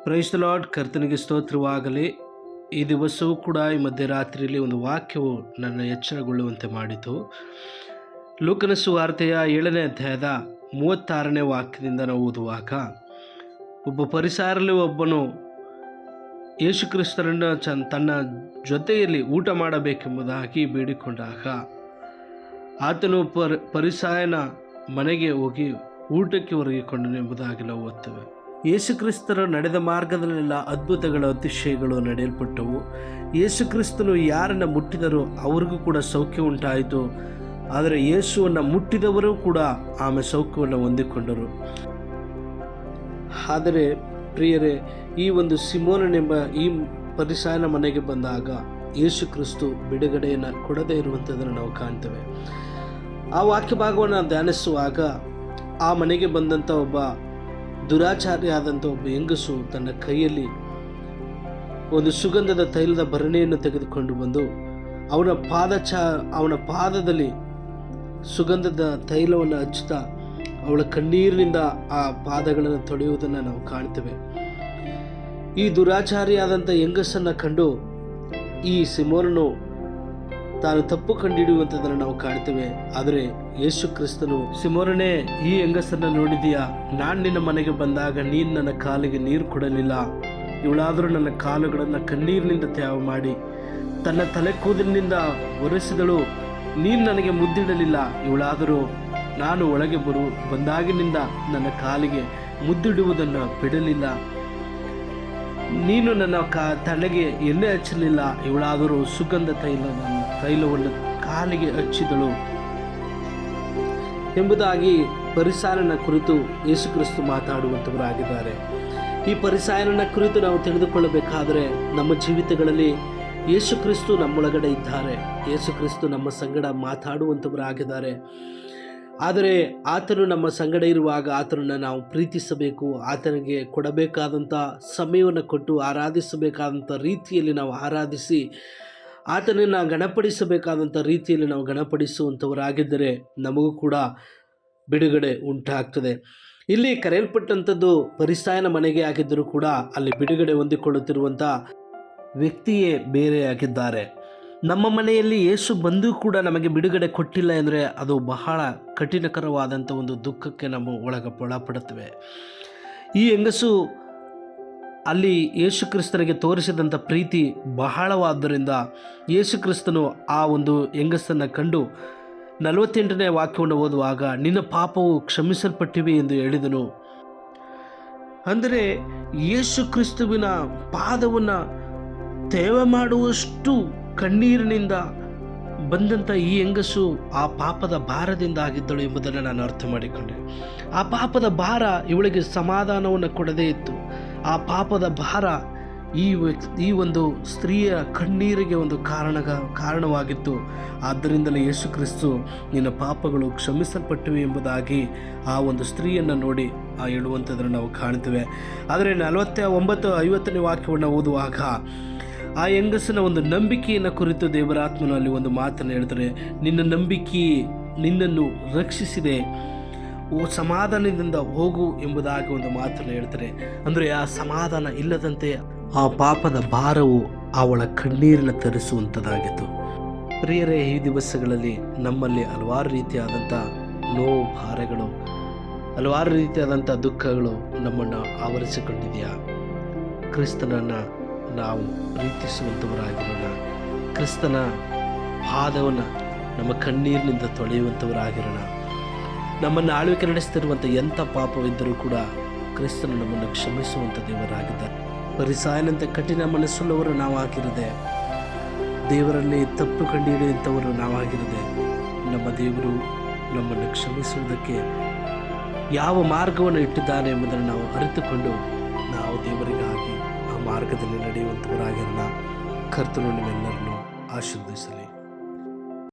Praise the lord. ಕರ್ತನಿಗೆ ಸ್ತೋತ್ರವಾಗಲಿ. ಈ ದಿವಸವೂ ಕೂಡ ಈ ಮಧ್ಯರಾತ್ರಿಯಲ್ಲಿ ಒಂದು ವಾಕ್ಯವು ನನ್ನ ಎಚ್ಚರಗೊಳ್ಳುವಂತೆ ಮಾಡಿತು. ಲೂಕನ ಸುವಾರ್ತೆಯ 7ನೇ ಅಧ್ಯಾಯದ 36ನೇ ವಾಕ್ಯದಿಂದ ನಾವು ಓದುವಾಗ, ಒಬ್ಬ ಫರಿಸಾಯರಲ್ಲಿ ಒಬ್ಬನು ಯೇಸುಕ್ರಿಸ್ತರನ್ನು ತನ್ನ ಜೊತೆಯಲ್ಲಿ ಊಟ ಮಾಡಬೇಕೆಂಬುದಾಗಿ ಬೇಡಿಕೊಂಡಾಗ ಆತನು ಫರಿಸಾಯನ ಮನೆಗೆ ಹೋಗಿ ಊಟಕ್ಕೆ ಹೊರಗಿಕೊಂಡನು ಎಂಬುದಾಗಿ ನಾವು ಓದ್ತೇವೆ. ಯೇಸುಕ್ರಿಸ್ತರು ನಡೆದ ಮಾರ್ಗದಲ್ಲೆಲ್ಲ ಅದ್ಭುತಗಳು, ಅತಿಶಯಗಳು ನಡೆಯಲ್ಪಟ್ಟವು. ಯೇಸುಕ್ರಿಸ್ತನು ಯಾರನ್ನು ಮುಟ್ಟಿದರೂ ಅವ್ರಿಗೂ ಕೂಡ ಸೌಖ್ಯ ಉಂಟಾಯಿತು. ಆದರೆ ಯೇಸುವನ್ನು ಮುಟ್ಟಿದವರು ಕೂಡ ಆಮೇಲೆ ಸೌಖ್ಯವನ್ನು ಹೊಂದಿಕೊಂಡರು. ಆದರೆ ಪ್ರಿಯರೇ, ಈ ಒಂದು ಸಿಮೋನನೆಂಬ ಈ ಫರಿಸಾಯನ ಮನೆಗೆ ಬಂದಾಗ ಯೇಸುಕ್ರಿಸ್ತು ಬಿಡುಗಡೆಯನ್ನು ಕೊಡದೇ ಇರುವಂಥದ್ದನ್ನು ನಾವು ಕಾಣ್ತೇವೆ. ಆ ವಾಕ್ಯ ಭಾಗವನ್ನು ಧ್ಯಾನಿಸುವಾಗ ಆ ಮನೆಗೆ ಬಂದಂಥ ಒಬ್ಬ ದುರಾಚಾರಿ ಆದಂಥ ಒಬ್ಬ ಹೆಂಗಸು ತನ್ನ ಕೈಯಲ್ಲಿ ಒಂದು ಸುಗಂಧದ ತೈಲದ ಭರಣಿಯನ್ನು ತೆಗೆದುಕೊಂಡು ಬಂದು ಅವನ ಪಾದದಲ್ಲಿ ಸುಗಂಧದ ತೈಲವನ್ನು ಹಚ್ಚುತ್ತಾ ಅವಳ ಕಣ್ಣೀರಿನಿಂದ ಆ ಪಾದಗಳನ್ನು ತೊಳೆಯುವುದನ್ನು ನಾವು ಕಾಣ್ತೇವೆ. ಈ ದುರಾಚಾರಿಯಾದಂಥ ಹೆಂಗಸನ್ನು ಕಂಡು ಈ ಸಿಮೋನನು ತಾನು ತಪ್ಪು ಕಂಡುಹಿಡಿಯುವಂಥದ್ದನ್ನು ನಾವು ಕಾಣ್ತೇವೆ. ಆದರೆ ಯೇಸು ಕ್ರಿಸ್ತನು, ಸಿಮೋನನೇ, ಈ ಹೆಂಗಸನ್ನು ನೋಡಿದೀಯಾ? ನಾನು ನಿನ್ನ ಮನೆಗೆ ಬಂದಾಗ ನೀನು ನನ್ನ ಕಾಲಿಗೆ ನೀರು ಕೊಡಲಿಲ್ಲ. ಇವಳಾದರೂ ನನ್ನ ಕಾಲುಗಳನ್ನು ಕಣ್ಣೀರಿನಿಂದ ತ್ಯಾವ ಮಾಡಿ ತನ್ನ ತಲೆ ಕೂದಲಿನಿಂದ ಒರೆಸಿದಳು. ನೀನು ನನಗೆ ಮುದ್ದಿಡಲಿಲ್ಲ. ಇವಳಾದರೂ ನಾನು ಒಳಗೆ ಬಂದಾಗಿನಿಂದ ನನ್ನ ಕಾಲಿಗೆ ಮುದ್ದಿಡುವುದನ್ನು ಬಿಡಲಿಲ್ಲ. ನೀನು ನನ್ನ ತಲೆಗೆ ಎಣ್ಣೆ ಹಚ್ಚಲಿಲ್ಲ. ಇವಳಾದರೂ ಸುಗಂಧ ತೈಲವನ್ನು ಕಾಲಿಗೆ ಹಚ್ಚಿದಳು ಎಂಬುದಾಗಿ ಫರಿಸಾಯನ ಕುರಿತು ಯೇಸುಕ್ರಿಸ್ತು ಮಾತಾಡುವಂಥವರಾಗಿದ್ದಾರೆ. ಈ ಫರಿಸಾಯನ ಕುರಿತು ನಾವು ತಿಳಿದುಕೊಳ್ಳಬೇಕಾದರೆ ನಮ್ಮ ಜೀವಿತಗಳಲ್ಲಿ ಯೇಸುಕ್ರಿಸ್ತು ನಮ್ಮೊಳಗಡೆ ಇದ್ದಾರೆ. ಯೇಸುಕ್ರಿಸ್ತು ನಮ್ಮ ಸಂಗಡ ಮಾತಾಡುವಂಥವರಾಗಿದ್ದಾರೆ. ಆದರೆ ಆತನು ನಮ್ಮ ಸಂಗಡ ಇರುವಾಗ ಆತನನ್ನು ನಾವು ಪ್ರೀತಿಸಬೇಕು. ಆತನಿಗೆ ಕೊಡಬೇಕಾದಂಥ ಸಮಯವನ್ನು ಕೊಟ್ಟು ಆರಾಧಿಸಬೇಕಾದಂಥ ರೀತಿಯಲ್ಲಿ ನಾವು ಆರಾಧಿಸಿ ಆತನನ್ನು ಗಣಪಡಿಸಬೇಕಾದಂಥ ರೀತಿಯಲ್ಲಿ ನಾವು ಗಣಪಡಿಸುವಂಥವರಾಗಿದ್ದರೆ ನಮಗೂ ಕೂಡ ಬಿಡುಗಡೆ ಉಂಟಾಗ್ತದೆ. ಇಲ್ಲಿ ಕರೆಯಲ್ಪಟ್ಟಂಥದ್ದು ಫರಿಸಾಯನ ಮನೆಗೆ ಆಗಿದ್ದರೂ ಕೂಡ ಅಲ್ಲಿ ಬಿಡುಗಡೆ ಹೊಂದಿಕೊಳ್ಳುತ್ತಿರುವಂಥ ವ್ಯಕ್ತಿಯೇ ಬೇರೆಯಾಗಿದ್ದಾರೆ. ನಮ್ಮ ಮನೆಯಲ್ಲಿ ಯೇಸು ಬಂದು ಕೂಡ ನಮಗೆ ಬಿಡುಗಡೆ ಕೊಟ್ಟಿಲ್ಲ ಎಂದರೆ ಅದು ಬಹಳ ಕಠಿಣಕರವಾದಂಥ ಒಂದು ದುಃಖಕ್ಕೆ ನಾವು ಒಳಪಡುತ್ತೇವೆ. ಈ ಹೆಂಗಸು ಅಲ್ಲಿ ಯೇಸು ಕ್ರಿಸ್ತನಿಗೆ ತೋರಿಸಿದಂಥ ಪ್ರೀತಿ ಬಹಳವಾದ್ದರಿಂದ ಯೇಸು ಕ್ರಿಸ್ತನು ಆ ಒಂದು ಹೆಂಗಸನ್ನು ಕಂಡು 48ನೇ ವಾಕ್ಯವನ್ನು ಓದುವಾಗ, ನಿನ್ನ ಪಾಪವು ಕ್ಷಮಿಸಲ್ಪಟ್ಟಿವೆ ಎಂದು ಹೇಳಿದನು. ಅಂದರೆ ಯೇಸು ಕ್ರಿಸ್ತುವಿನ ಪಾದವನ್ನು ತೇವ ಮಾಡುವಷ್ಟು ಕಣ್ಣೀರಿನಿಂದ ಬಂದಂಥ ಈ ಹೆಂಗಸು ಆ ಪಾಪದ ಭಾರದಿಂದ ಆಗಿದ್ದಳು ಎಂಬುದನ್ನು ನಾನು ಅರ್ಥ ಮಾಡಿಕೊಂಡೆ. ಆ ಪಾಪದ ಭಾರ ಇವಳಿಗೆ ಸಮಾಧಾನವನ್ನು ಕೊಡದೇ ಇತ್ತು. ಆ ಪಾಪದ ಭಾರ ಈ ಒಂದು ಸ್ತ್ರೀಯ ಕಣ್ಣೀರಿಗೆ ಒಂದು ಕಾರಣವಾಗಿತ್ತು. ಆದ್ದರಿಂದಲೇ ಯೇಸು ಕ್ರಿಸ್ತು ನಿನ್ನ ಪಾಪಗಳು ಕ್ಷಮಿಸಲ್ಪಟ್ಟಿವೆ ಎಂಬುದಾಗಿ ಆ ಒಂದು ಸ್ತ್ರೀಯನ್ನು ನೋಡಿ ಹೇಳುವಂಥದ್ದನ್ನು ನಾವು ಕಾಣ್ತೇವೆ. ಆದರೆ 49-50ನೇ ವಾಕ್ಯವನ್ನು ಓದುವಾಗ ಆ ಹೆಂಗಸನ ಒಂದು ನಂಬಿಕೆಯನ್ನು ಕುರಿತು ದೇವರಾತ್ಮನು ಅಲ್ಲಿ ಒಂದು ಮಾತನ್ನು ಹೇಳ್ತಾರೆ. ನಿನ್ನ ನಂಬಿಕೆ ನಿನ್ನನ್ನು ರಕ್ಷಿಸಿದೆ, ಸಮಾಧಾನದಿಂದ ಹೋಗು ಎಂಬುದಾಗಿ ಒಂದು ಮಾತನ್ನು ಹೇಳ್ತಾರೆ. ಅಂದರೆ ಆ ಸಮಾಧಾನ ಇಲ್ಲದಂತೆ ಆ ಪಾಪದ ಭಾರವು ಅವಳ ಕಣ್ಣೀರನ್ನು ತರಿಸುವಂಥದ್ದಾಗಿತ್ತು. ಪ್ರಿಯರೇ, ಈ ದಿವಸಗಳಲ್ಲಿ ನಮ್ಮಲ್ಲಿ ಹಲವಾರು ರೀತಿಯಾದಂಥ ನೋವು, ಭಾರಗಳು, ಹಲವಾರು ರೀತಿಯಾದಂಥ ದುಃಖಗಳು ನಮ್ಮನ್ನು ಆವರಿಸಿಕೊಂಡಿದೆಯಾ? ಕ್ರಿಸ್ತನನ್ನು ನಾವು ಪ್ರೀತಿಸುವಂಥವರಾಗಿರೋಣ. ಕ್ರಿಸ್ತನ ಪಾದವನ್ನು ನಮ್ಮ ಕಣ್ಣೀರಿನಿಂದ ತೊಳೆಯುವಂಥವರಾಗಿರೋಣ. ನಮ್ಮನ್ನು ಆಳ್ವಿಕೆ ನಡೆಸ್ತಿರುವಂಥ ಎಂಥ ಪಾಪವಿದ್ದರೂ ಕೂಡ ಕ್ರಿಸ್ತನು ನಮ್ಮನ್ನು ಕ್ಷಮಿಸುವಂಥ ದೇವರಾಗಿದ್ದಾರೆ. ಫರಿಸಾಯನಂತೆ ಕಠಿಣ ಮನಸ್ಸುಳ್ಳವರು ನಾವಾಗಿರದೆ, ದೇವರಲ್ಲಿ ತಪ್ಪು ಕಂಡುಹಿಡಿಯುವಂಥವರು ನಾವಾಗಿರದೆ, ನಮ್ಮ ದೇವರು ನಮ್ಮನ್ನು ಕ್ಷಮಿಸುವುದಕ್ಕೆ ಯಾವ ಮಾರ್ಗವನ್ನು ಇಟ್ಟಿದ್ದಾನೆ ಎಂಬುದನ್ನು ನಾವು ಅರಿತುಕೊಂಡು ನಾವು ದೇವರಿಗಾಗಿ ಆ ಮಾರ್ಗದಲ್ಲಿ ನಡೆಯುವಂಥವರಾಗಿರೋಣ. ಕರ್ತನು ನಿಮ್ಮೆಲ್ಲರನ್ನು ಆಶೀರ್ವದಿಸಲಿ.